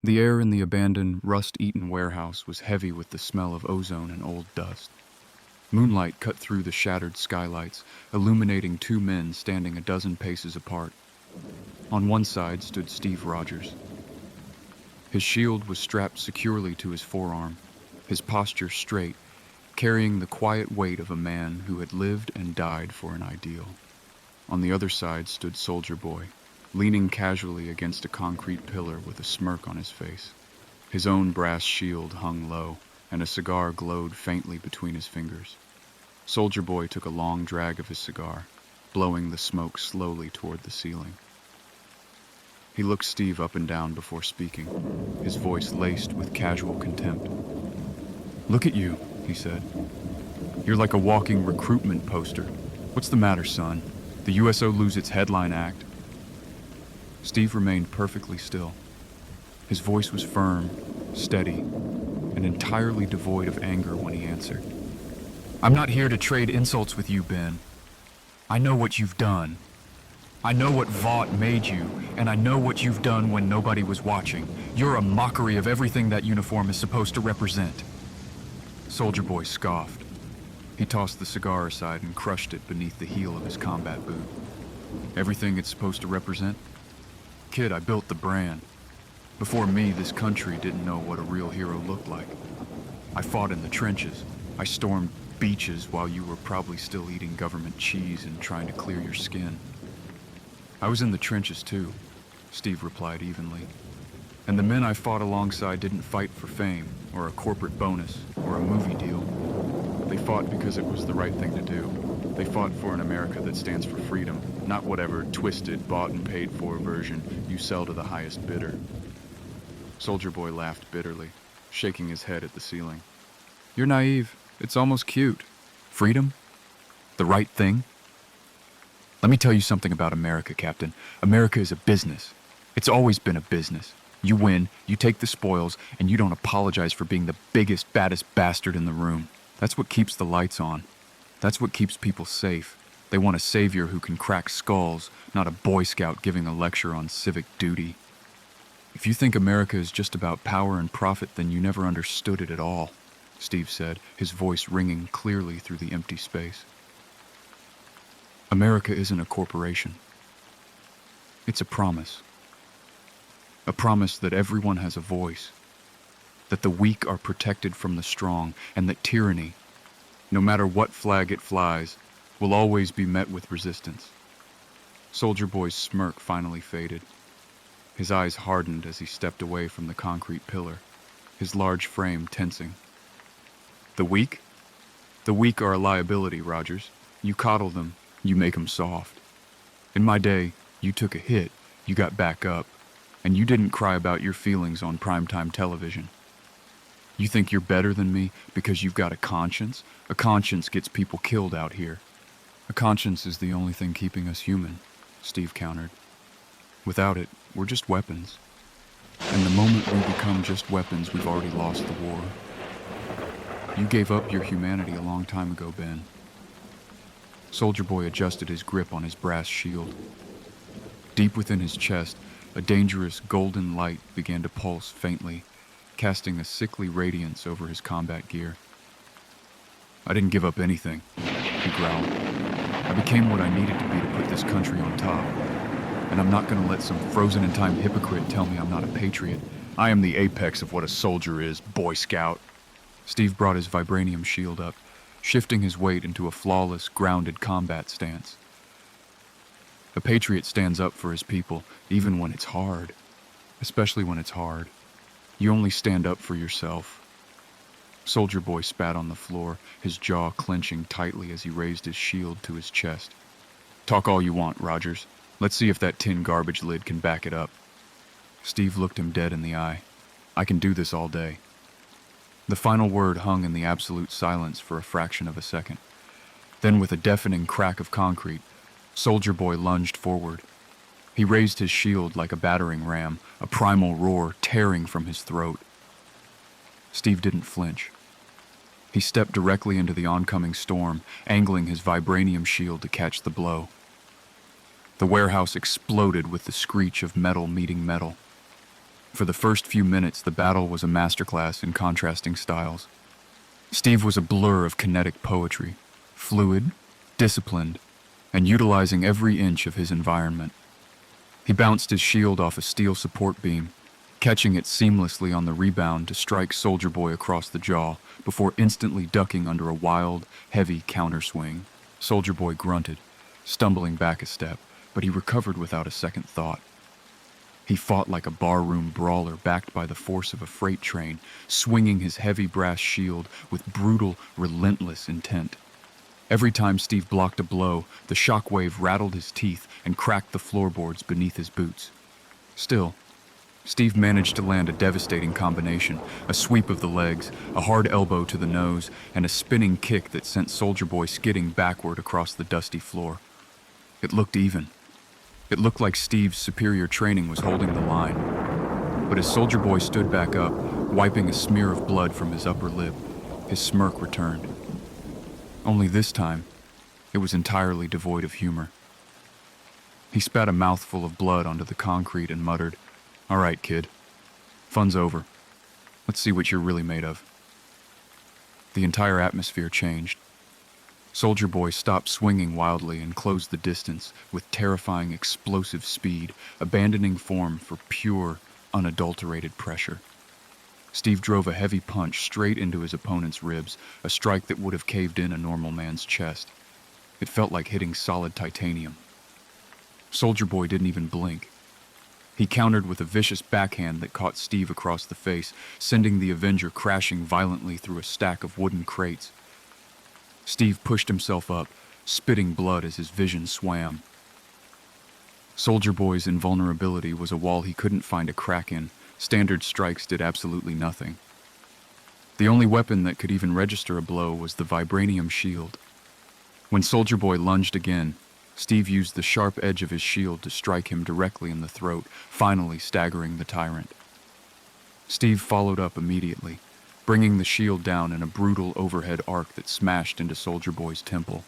The air in the abandoned, rust-eaten warehouse was heavy with the smell of ozone and old dust. Moonlight cut through the shattered skylights, illuminating two men standing a dozen paces apart. On one side stood Steve Rogers. His shield was strapped securely to his forearm, his posture straight, carrying the quiet weight of a man who had lived and died for an ideal. On the other side stood Soldier Boy, leaning casually against a concrete pillar with a smirk on his face. His own brass shield hung low, and a cigar glowed faintly between his fingers. Soldier Boy took a long drag of his cigar, blowing the smoke slowly toward the ceiling. He looked Steve up and down before speaking, his voice laced with casual contempt. "Look at you," he said. "You're like a walking recruitment poster. What's the matter, son? The USO lose its headline act?" Steve remained perfectly still. His voice was firm, steady, and entirely devoid of anger when he answered. "I'm not here to trade insults with you, Ben. I know what you've done. I know what Vought made you, and I know what you've done when nobody was watching. You're a mockery of everything that uniform is supposed to represent." Soldier Boy scoffed. He tossed the cigar aside and crushed it beneath the heel of his combat boot. "Everything it's supposed to represent? Kid, I built the brand. Before me, this country didn't know what a real hero looked like. I fought in the trenches. I stormed beaches while you were probably still eating government cheese and trying to clear your skin." "I was in the trenches too," Steve replied evenly. "And the men I fought alongside didn't fight for fame, or a corporate bonus, or a movie deal. They fought because it was the right thing to do. They fought for an America that stands for freedom, not whatever twisted, bought and paid for version you sell to the highest bidder." Soldier Boy laughed bitterly, shaking his head at the ceiling. "You're naive. It's almost cute. Freedom? The right thing? Let me tell you something about America, Captain. America is a business. It's always been a business. You win, you take the spoils, and you don't apologize for being the biggest, baddest bastard in the room. That's what keeps the lights on. That's what keeps people safe. They want a savior who can crack skulls, not a Boy Scout giving a lecture on civic duty. If you think America is just about power and profit, then you never understood it at all," Steve said, his voice ringing clearly through the empty space. "America isn't a corporation. It's a promise. A promise that everyone has a voice, that the weak are protected from the strong, and that tyranny, no matter what flag it flies, will always be met with resistance." Soldier Boy's smirk finally faded. His eyes hardened as he stepped away from the concrete pillar, his large frame tensing. "The weak? The weak are a liability, Rogers. You coddle them, you make them soft. In my day, you took a hit, you got back up, and you didn't cry about your feelings on primetime television. You think you're better than me because you've got a conscience? A conscience gets people killed out here." "A conscience is the only thing keeping us human," Steve countered. "Without it, we're just weapons. And the moment we become just weapons, we've already lost the war. You gave up your humanity a long time ago, Ben." Soldier Boy adjusted his grip on his brass shield. Deep within his chest, a dangerous golden light began to pulse faintly, casting a sickly radiance over his combat gear. "I didn't give up anything," he growled. "I became what I needed to be to put this country on top. And I'm not going to let some frozen-in-time hypocrite tell me I'm not a patriot. I am the apex of what a soldier is, Boy Scout." Steve brought his vibranium shield up, shifting his weight into a flawless, grounded combat stance. "A patriot stands up for his people, even when it's hard. Especially when it's hard. You only stand up for yourself." Soldier Boy spat on the floor, his jaw clenching tightly as he raised his shield to his chest. "Talk all you want, Rogers. Let's see if that tin garbage lid can back it up." Steve looked him dead in the eye. "I can do this all day." The final word hung in the absolute silence for a fraction of a second. Then, with a deafening crack of concrete, Soldier Boy lunged forward. He raised his shield like a battering ram, a primal roar tearing from his throat. Steve didn't flinch. He stepped directly into the oncoming storm, angling his vibranium shield to catch the blow. The warehouse exploded with the screech of metal meeting metal. For the first few minutes, the battle was a masterclass in contrasting styles. Steve was a blur of kinetic poetry, fluid, disciplined, and utilizing every inch of his environment. He bounced his shield off a steel support beam, catching it seamlessly on the rebound to strike Soldier Boy across the jaw before instantly ducking under a wild, heavy counterswing. Soldier Boy grunted, stumbling back a step, but he recovered without a second thought. He fought like a barroom brawler backed by the force of a freight train, swinging his heavy brass shield with brutal, relentless intent. Every time Steve blocked a blow, the shockwave rattled his teeth and cracked the floorboards beneath his boots. Still, Steve managed to land a devastating combination, a sweep of the legs, a hard elbow to the nose, and a spinning kick that sent Soldier Boy skidding backward across the dusty floor. It looked even. It looked like Steve's superior training was holding the line. But as Soldier Boy stood back up, wiping a smear of blood from his upper lip, his smirk returned. Only this time, it was entirely devoid of humor. He spat a mouthful of blood onto the concrete and muttered, "All right, kid. Fun's over. Let's see what you're really made of." The entire atmosphere changed. Soldier Boy stopped swinging wildly and closed the distance with terrifying explosive speed, abandoning form for pure, unadulterated pressure. Steve drove a heavy punch straight into his opponent's ribs, a strike that would have caved in a normal man's chest. It felt like hitting solid titanium. Soldier Boy didn't even blink. He countered with a vicious backhand that caught Steve across the face, sending the Avenger crashing violently through a stack of wooden crates. Steve pushed himself up, spitting blood as his vision swam. Soldier Boy's invulnerability was a wall he couldn't find a crack in. Standard strikes did absolutely nothing. The only weapon that could even register a blow was the vibranium shield. When Soldier Boy lunged again, Steve used the sharp edge of his shield to strike him directly in the throat, finally staggering the tyrant. Steve followed up immediately, bringing the shield down in a brutal overhead arc that smashed into Soldier Boy's temple.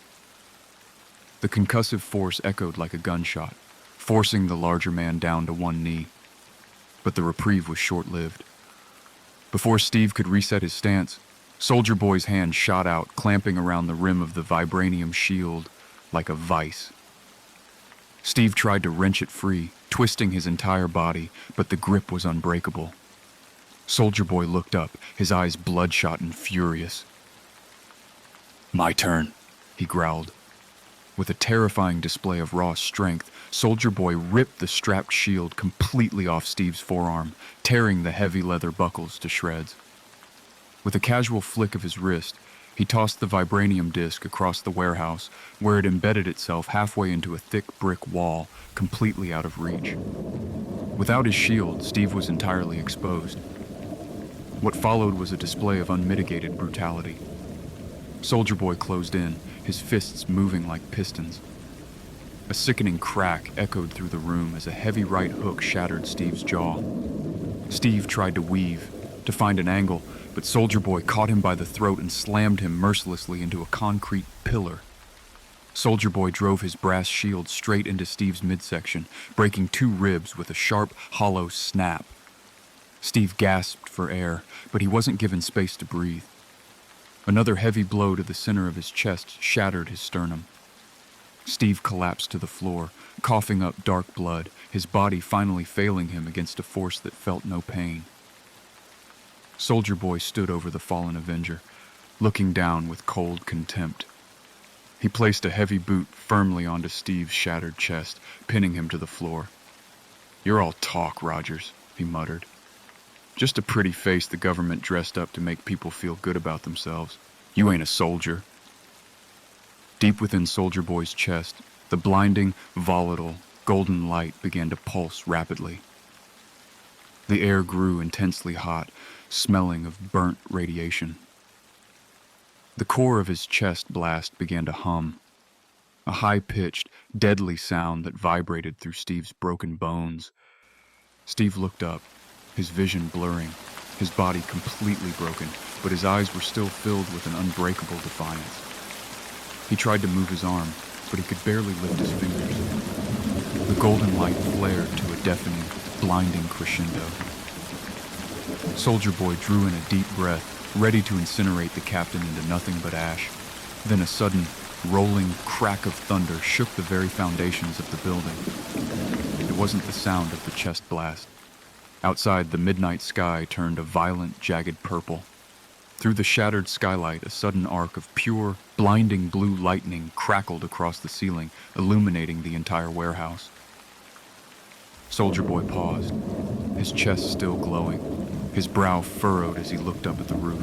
The concussive force echoed like a gunshot, forcing the larger man down to one knee. But the reprieve was short-lived. Before Steve could reset his stance, Soldier Boy's hand shot out, clamping around the rim of the vibranium shield like a vice. Steve tried to wrench it free, twisting his entire body, but the grip was unbreakable. Soldier Boy looked up, his eyes bloodshot and furious. "My turn," he growled. With a terrifying display of raw strength, Soldier Boy ripped the strapped shield completely off Steve's forearm, tearing the heavy leather buckles to shreds. With a casual flick of his wrist, he tossed the vibranium disc across the warehouse, where it embedded itself halfway into a thick brick wall, completely out of reach. Without his shield, Steve was entirely exposed. What followed was a display of unmitigated brutality. Soldier Boy closed in, his fists moving like pistons. A sickening crack echoed through the room as a heavy right hook shattered Steve's jaw. Steve tried to weave, to find an angle, but Soldier Boy caught him by the throat and slammed him mercilessly into a concrete pillar. Soldier Boy drove his brass shield straight into Steve's midsection, breaking two ribs with a sharp, hollow snap. Steve gasped for air, but he wasn't given space to breathe. Another heavy blow to the center of his chest shattered his sternum. Steve collapsed to the floor, coughing up dark blood, his body finally failing him against a force that felt no pain. Soldier Boy stood over the fallen Avenger, looking down with cold contempt. He placed a heavy boot firmly onto Steve's shattered chest, pinning him to the floor. "You're all talk, Rogers," he muttered. "Just a pretty face the government dressed up to make people feel good about themselves. You ain't a soldier." Deep within Soldier Boy's chest, the blinding, volatile, golden light began to pulse rapidly. The air grew intensely hot, smelling of burnt radiation. The core of his chest blast began to hum, a high-pitched, deadly sound that vibrated through Steve's broken bones. Steve looked up, his vision blurring, his body completely broken, but his eyes were still filled with an unbreakable defiance. He tried to move his arm, but he could barely lift his fingers. The golden light flared to a deafening, blinding crescendo. Soldier Boy drew in a deep breath, ready to incinerate the captain into nothing but ash. Then a sudden, rolling crack of thunder shook the very foundations of the building. It wasn't the sound of the chest blast. Outside, the midnight sky turned a violent, jagged purple. Through the shattered skylight, a sudden arc of pure, blinding blue lightning crackled across the ceiling, illuminating the entire warehouse. Soldier Boy paused, his chest still glowing, his brow furrowed as he looked up at the roof.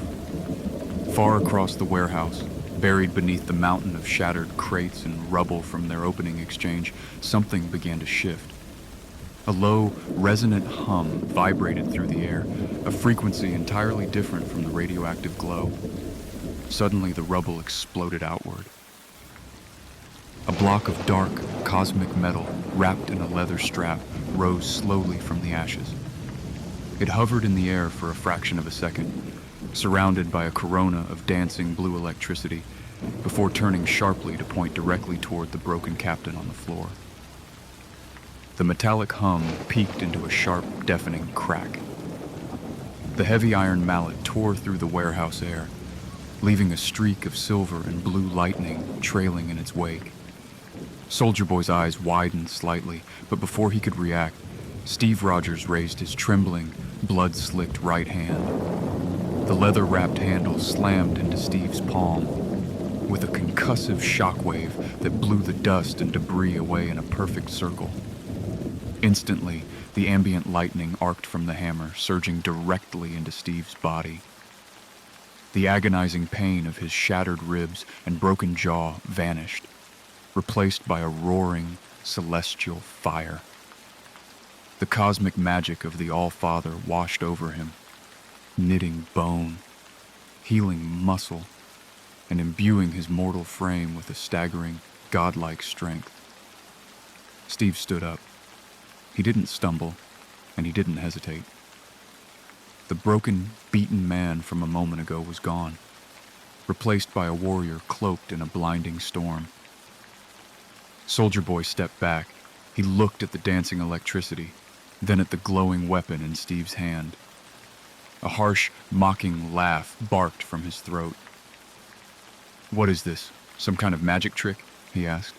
Far across the warehouse, buried beneath the mountain of shattered crates and rubble from their opening exchange, something began to shift. A low, resonant hum vibrated through the air, a frequency entirely different from the radioactive glow. Suddenly, the rubble exploded outward. A block of dark, cosmic metal, wrapped in a leather strap, rose slowly from the ashes. It hovered in the air for a fraction of a second, surrounded by a corona of dancing blue electricity, before turning sharply to point directly toward the broken captain on the floor. The metallic hum peaked into a sharp, deafening crack. The heavy iron mallet tore through the warehouse air, leaving a streak of silver and blue lightning trailing in its wake. Soldier Boy's eyes widened slightly, but before he could react, Steve Rogers raised his trembling, blood-slicked right hand. The leather-wrapped handle slammed into Steve's palm, with a concussive shockwave that blew the dust and debris away in a perfect circle. Instantly, the ambient lightning arced from the hammer, surging directly into Steve's body. The agonizing pain of his shattered ribs and broken jaw vanished, replaced by a roaring, celestial fire. The cosmic magic of the All-Father washed over him, knitting bone, healing muscle, and imbuing his mortal frame with a staggering, godlike strength. Steve stood up. He didn't stumble, and he didn't hesitate. The broken, beaten man from a moment ago was gone, replaced by a warrior cloaked in a blinding storm. Soldier Boy stepped back. He looked at the dancing electricity, then at the glowing weapon in Steve's hand. A harsh, mocking laugh barked from his throat. "What is this? Some kind of magic trick?" he asked.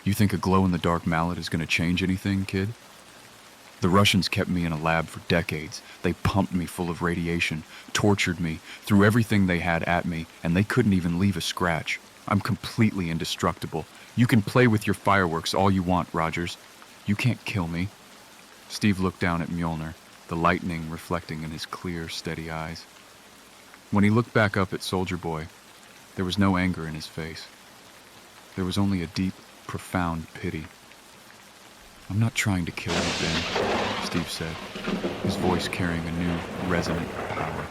"You think a glow-in-the-dark mallet is going to change anything, kid? The Russians kept me in a lab for decades. They pumped me full of radiation, tortured me, threw everything they had at me, and they couldn't even leave a scratch. I'm completely indestructible. You can play with your fireworks all you want, Rogers. You can't kill me." Steve looked down at Mjolnir, the lightning reflecting in his clear, steady eyes. When he looked back up at Soldier Boy, there was no anger in his face. There was only a deep, profound pity. "I'm not trying to kill you, Ben," Steve said, his voice carrying a new, resonant power.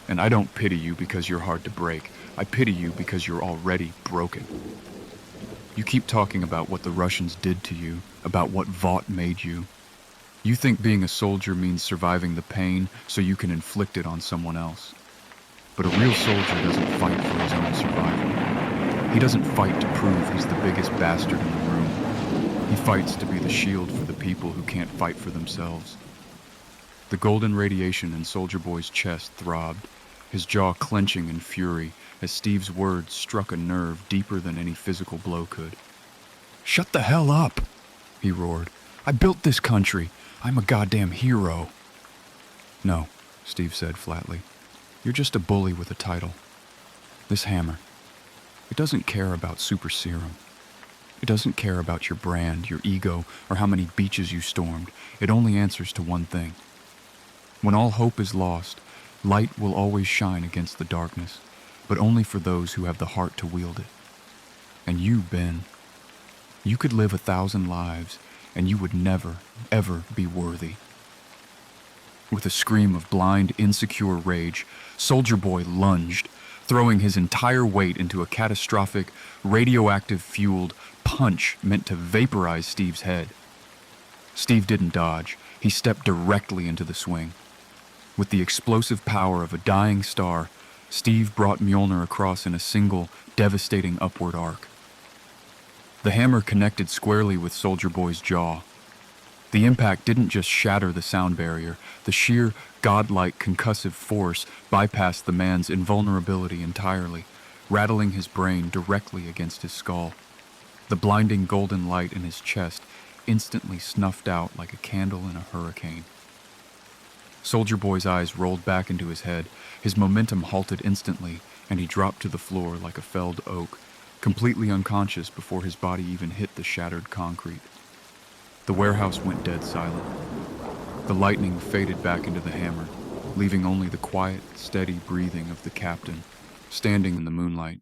"And I don't pity you because you're hard to break. I pity you because you're already broken. You keep talking about what the Russians did to you, about what Vought made you. You think being a soldier means surviving the pain so you can inflict it on someone else. But a real soldier doesn't fight for his own survival. He doesn't fight to prove he's the biggest bastard in the room. He fights to be the shield for the people who can't fight for themselves." The golden radiation in Soldier Boy's chest throbbed, his jaw clenching in fury as Steve's words struck a nerve deeper than any physical blow could. "Shut the hell up!" he roared. "I built this country. I'm a goddamn hero." "No," Steve said flatly. "You're just a bully with a title. This hammer, it doesn't care about super serum. It doesn't care about your brand, your ego, or how many beaches you stormed. It only answers to one thing. When all hope is lost, light will always shine against the darkness, but only for those who have the heart to wield it. And you, Ben, you could live 1,000 lives, and you would never, ever be worthy." With a scream of blind, insecure rage, Soldier Boy lunged, throwing his entire weight into a catastrophic, radioactive-fueled punch meant to vaporize Steve's head. Steve didn't dodge. He stepped directly into the swing. With the explosive power of a dying star, Steve brought Mjolnir across in a single, devastating upward arc. The hammer connected squarely with Soldier Boy's jaw. The impact didn't just shatter the sound barrier, the sheer, godlike concussive force bypassed the man's invulnerability entirely, rattling his brain directly against his skull. The blinding golden light in his chest instantly snuffed out like a candle in a hurricane. Soldier Boy's eyes rolled back into his head, his momentum halted instantly, and he dropped to the floor like a felled oak, completely unconscious before his body even hit the shattered concrete. The warehouse went dead silent. The lightning faded back into the hammer, leaving only the quiet, steady breathing of the captain, standing in the moonlight,